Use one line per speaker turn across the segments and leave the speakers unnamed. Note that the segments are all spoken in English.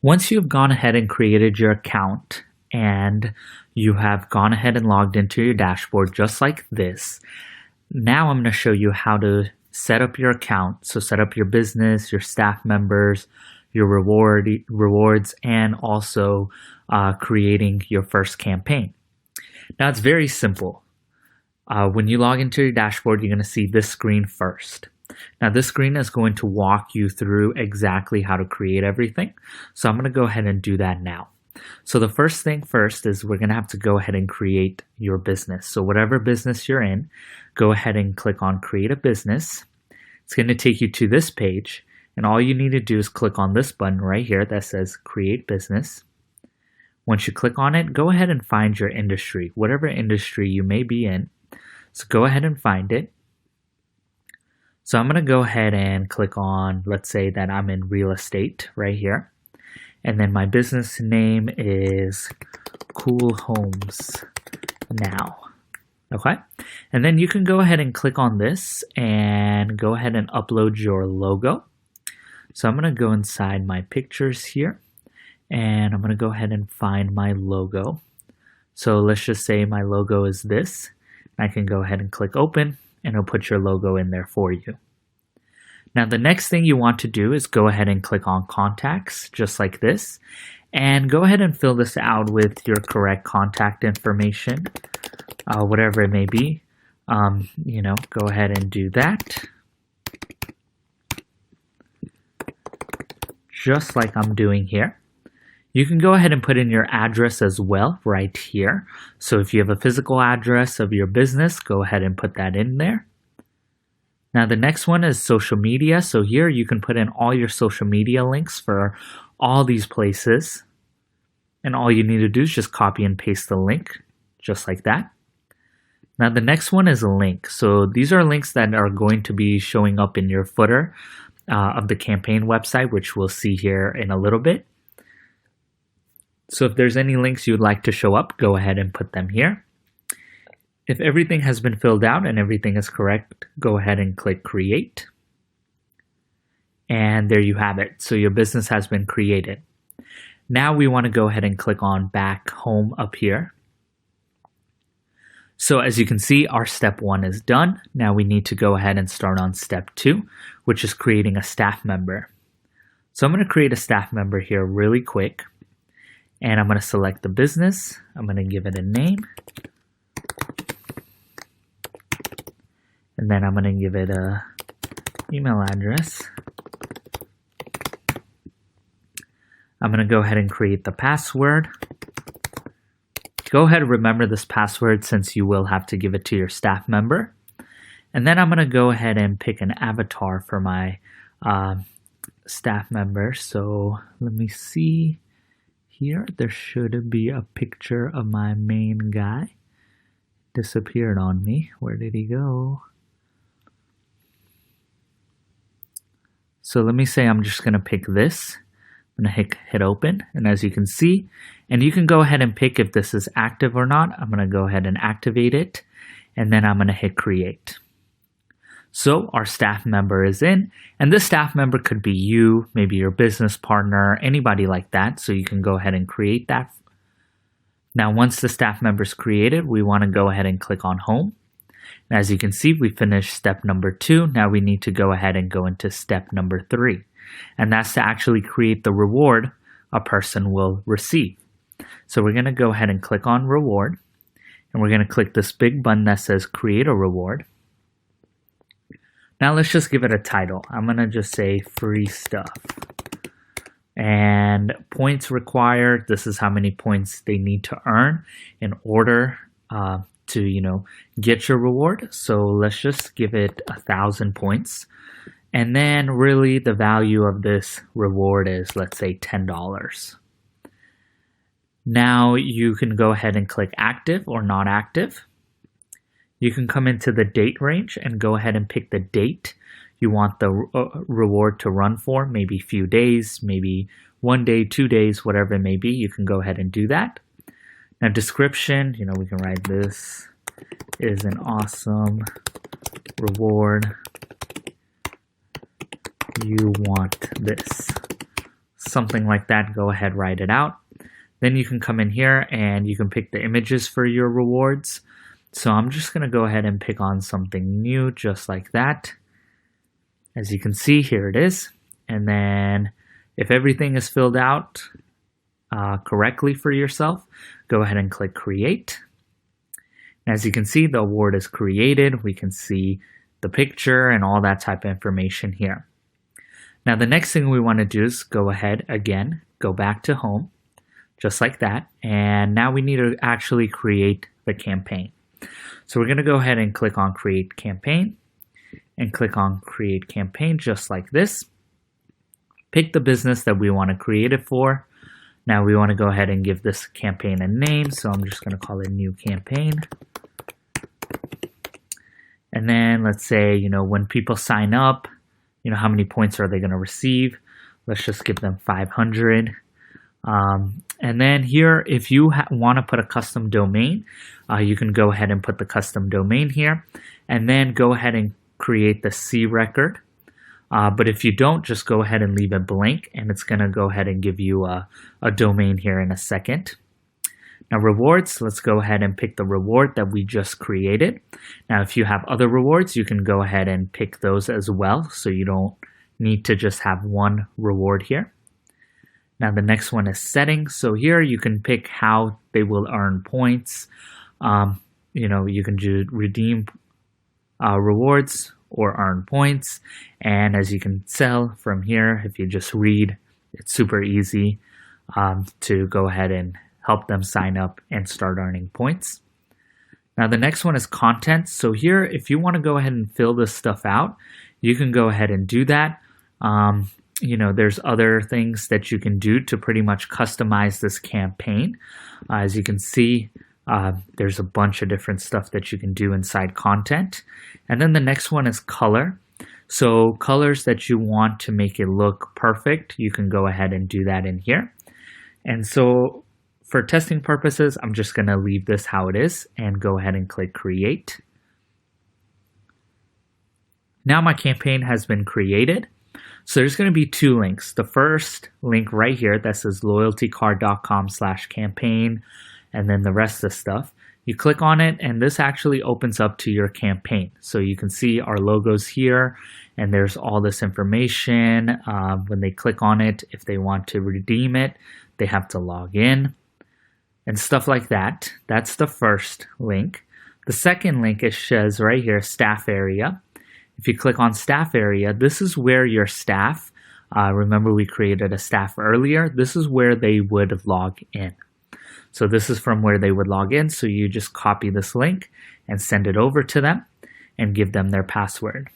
Once you've gone ahead and created your account and you have gone ahead and logged into your dashboard just like this, now I'm going to show you how to set up your account. So set up your business, your staff members, your rewards, and also creating your first campaign. Now it's very simple. When you log into your dashboard, you're going to see this screen first. Now this screen is going to walk you through exactly how to create everything. So I'm going to go ahead and do that now. So the first thing first is we're going to have to go ahead and create your business. So whatever business you're in, go ahead and click on create a business. It's going to take you to this page, and all you need to do is click on this button right here that says create business. Once you click on it, go ahead and find your industry, whatever industry you may be in. So go ahead and find it. So I'm going to go ahead and click on, let's say that I'm in real estate right here. And then my business name is Cool Homes Now. Okay. And then you can go ahead and click on this and go ahead and upload your logo. So I'm going to go inside my pictures here and I'm going to go ahead and find my logo. So let's just say my logo is this. I can go ahead and click open and it'll put your logo in there for you. Now the next thing you want to do is go ahead and click on contacts just like this and go ahead and fill this out with your correct contact information, whatever it may be. Go ahead and do that. Just like I'm doing here. You can go ahead and put in your address as well right here. So if you have a physical address of your business, go ahead and put that in there. Now the next one is social media. So here you can put in all your social media links for all these places. And all you need to do is just copy and paste the link just like that. Now the next one is a link. So these are links that are going to be showing up in your footer of the campaign website, which we'll see here in a little bit. So if there's any links you'd like to show up, go ahead and put them here. If everything has been filled out and everything is correct, go ahead and click create. And there you have it. So your business has been created. Now we want to go ahead and click on back home up here. So as you can see, our step 1 is done. Now we need to go ahead and start on step 2, which is creating a staff member. So I'm going to create a staff member here really quick. And I'm going to select the business. I'm going to give it a name. And then I'm going to give it a email address. I'm going to go ahead and create the password. Go ahead and remember this password since you will have to give it to your staff member. And then I'm going to go ahead and pick an avatar for my staff member. So let me see. Here, there should be a picture of my main guy. Disappeared on me. Where did he go? So let me say I'm just going to pick this. I'm going to hit open. And as you can see, and you can go ahead and pick if this is active or not. I'm going to go ahead and activate it. And then I'm going to hit create. So our staff member is in, and this staff member could be you, maybe your business partner, anybody like that. So you can go ahead and create that. Now, once the staff member is created, we want to go ahead and click on home. And as you can see, we finished step number 2. Now we need to go ahead and go into step number 3. And that's to actually create the reward a person will receive. So we're going to go ahead and click on reward. And we're going to click this big button that says create a reward. Now let's just give it a title. I'm going to just say free stuff. And points required. This is how many points they need to earn in order to, get your reward. So let's just give it 1,000 points. And then really the value of this reward is, let's say, $10. Now you can go ahead and click active or not active. You can come into the date range and go ahead and pick the date you want the reward to run for, maybe a few days, maybe 1 day, 2 days, whatever it may be. You can go ahead and do that. Now description, we can write this is an awesome reward. You want this. something like that, go ahead, write it out. Then you can come in here and you can pick the images for your rewards. So I'm just going to go ahead and pick on something new, just like that. As you can see, here it is. And then if everything is filled out correctly for yourself, go ahead and click create. As you can see, the award is created. We can see the picture and all that type of information here. Now the next thing we want to do is go ahead again, go back to home, just like that. And now we need to actually create the campaign. So we're going to go ahead and click on create campaign and click on create campaign just like this. Pick the business that we want to create it for. Now we want to go ahead and give this campaign a name. So I'm just going to call it new campaign. And then let's say, when people sign up, how many points are they going to receive? Let's just give them 500. And then here, if you want to put a custom domain, you can go ahead and put the custom domain here, and then go ahead and create the C record. But if you don't, just go ahead and leave it blank, and it's going to go ahead and give you a domain here in a second. Now rewards, let's go ahead and pick the reward that we just created. Now if you have other rewards, you can go ahead and pick those as well, so you don't need to just have one reward here. Now the next one is settings. So here you can pick how they will earn points. You can do redeem rewards or earn points. And as you can tell from here, if you just read, it's super easy to go ahead and help them sign up and start earning points. Now the next one is content. So here, if you want to go ahead and fill this stuff out, you can go ahead and do that. There's other things that you can do to pretty much customize this campaign. As you can see, there's a bunch of different stuff that you can do inside content. And then the next one is color. So colors that you want to make it look perfect, you can go ahead and do that in here. And so for testing purposes, I'm just going to leave this how it is and go ahead and click create. Now my campaign has been created. So there's going to be two links. The first link right here that says loyaltycard.com/campaign, and then the rest of the stuff. You click on it, and this actually opens up to your campaign. So you can see our logos here, and there's all this information. When they click on it, if they want to redeem it, they have to log in and stuff like that. That's the first link. The second link is says right here, staff area. If you click on staff area, this is where your staff, remember we created a staff earlier, this is where they would log in. So this is from where they would log in, so you just copy this link and send it over to them and give them their password.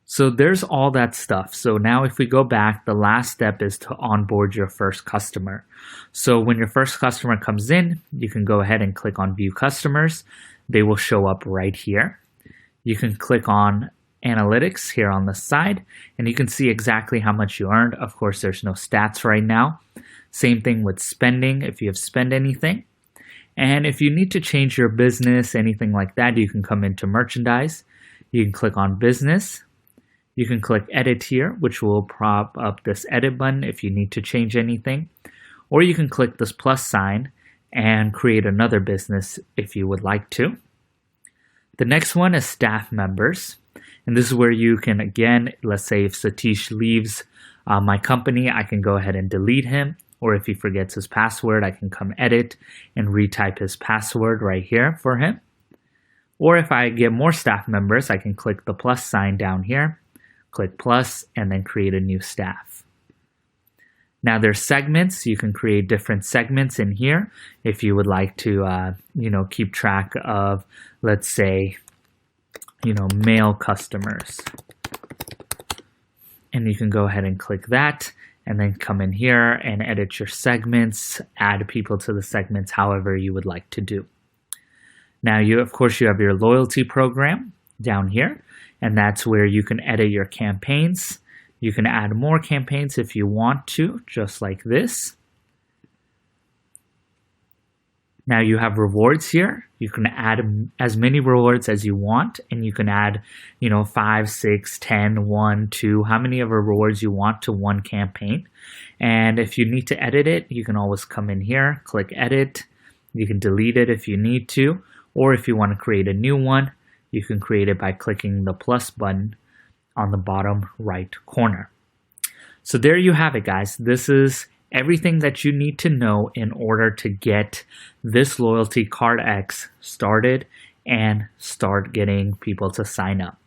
So there's all that stuff. So now if we go back, the last step is to onboard your first customer. So when your first customer comes in, you can go ahead and click on View Customers. They will show up right here. You can click on Analytics here on the side, and you can see exactly how much you earned. Of course, there's no stats right now. Same thing with spending, if you have spent anything. And if you need to change your business, anything like that, you can come into Merchandise. You can click on Business. You can click Edit here, which will prop up this Edit button if you need to change anything. Or you can click this plus sign and create another business if you would like to. The next one is staff members. And this is where you can, again, let's say if Satish leaves my company, I can go ahead and delete him. Or if he forgets his password, I can come edit and retype his password right here for him. Or if I get more staff members, I can click the plus sign down here, click plus, and then create a new staff. Now there's segments. You can create different segments in here if you would like to, keep track of, let's say, male customers. And you can go ahead and click that and then come in here and edit your segments, add people to the segments however you would like to do. Now of course you have your loyalty program down here, and that's where you can edit your campaigns. You can add more campaigns if you want to, just like this. Now you have rewards here. You can add as many rewards as you want, and you can add, 5, 6, 10, 1, 2, how many of the rewards you want to one campaign. And if you need to edit it, you can always come in here, click edit. You can delete it if you need to, or if you want to create a new one, you can create it by clicking the plus button on the bottom right corner. So there you have it, guys. This is everything that you need to know in order to get this Loyalty Card X started and start getting people to sign up.